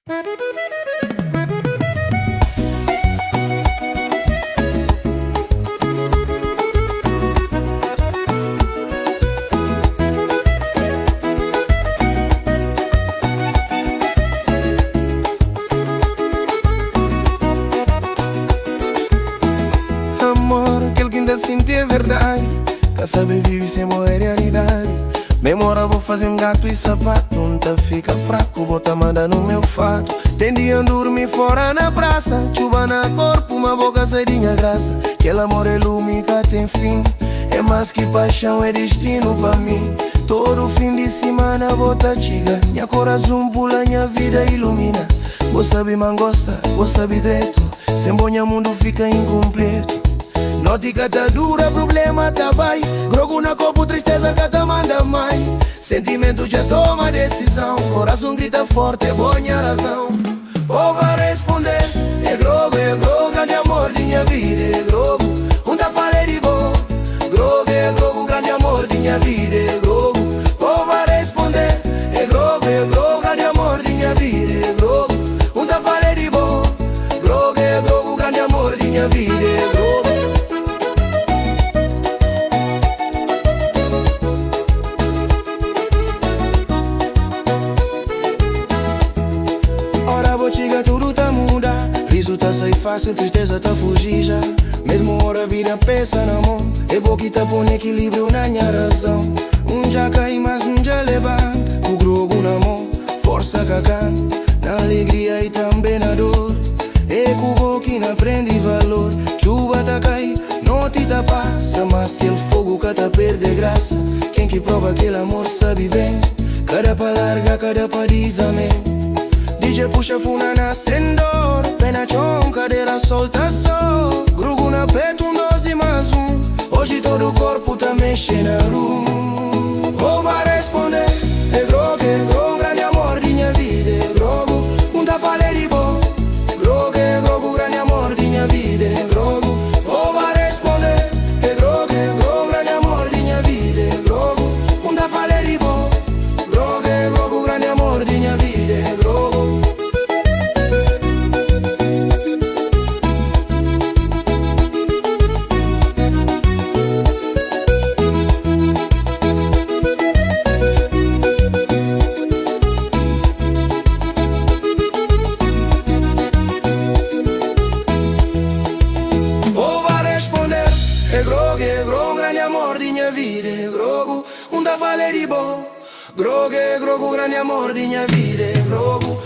Amor, aquele que ainda sente é verdade. Quer saber vive sem morrer realidade. Memória vou fazer um gato e sapato. Nunca fica fraco, bota manda no meu fato. Tem dia dormir fora na praça. Chuva na corpo, uma boca saidinha graça. Aquele amor é lume que tem fim. É mais que paixão, é destino pra mim. Todo fim de semana bota chiga. Minha coração pula, minha vida ilumina. Você sabe mangosta, você sabe direito. Sem bonha mundo fica incompleto. Nótica tá dura, problema tá vai. Grogo na copo, tristeza que tá manda mais. Sentimento já toma decisão. Coração grita forte, é bonha razão. Ou vai responder, é grogo, grande amor de minha vida, é grogo. Tá falei de bom, grogo, grande amor de minha vida, é grogo. Ou vai responder, é grogo, grande amor de minha vida, é grogo. Tá falei de bom, grogo, grande amor de minha vida, é grogo. Tudo tá muda, riso tá sai fácil, tristeza tá fugir já. Mesmo hora vida pensa na mão. É bom que tá põe equilíbrio na minha razão. Já cai, mas já levanta. O grogo na mão, força cagando. Na alegria e também na dor. É com o que não aprende valor. Chuva tá cai, noite tá passa. Mas aquele fogo que tá perde graça. Quem que prova aquele amor sabe bem. Cada pa larga, cada pa diz amém. DJ puxa funa na sendor. Pena chão, cadeira solta só. Grugo na peito, 12 mais um. Hoje todo o corpo tá mexendo na rua. Ou vai responder, é grogo, grande amor de minha vida, é grogo. Tá falei de bom, grogo, grande amor de minha vida, é grogo. Ou vai responder, é grogo, grande amor de minha vida, é grogo. Tá falei de bom, grogo, grande amor de minha vida, é grogo. É grogo, grande amor de minha vida, é grogo. Tá falei de bom, grogo, grande amor de minha vida, é grogo.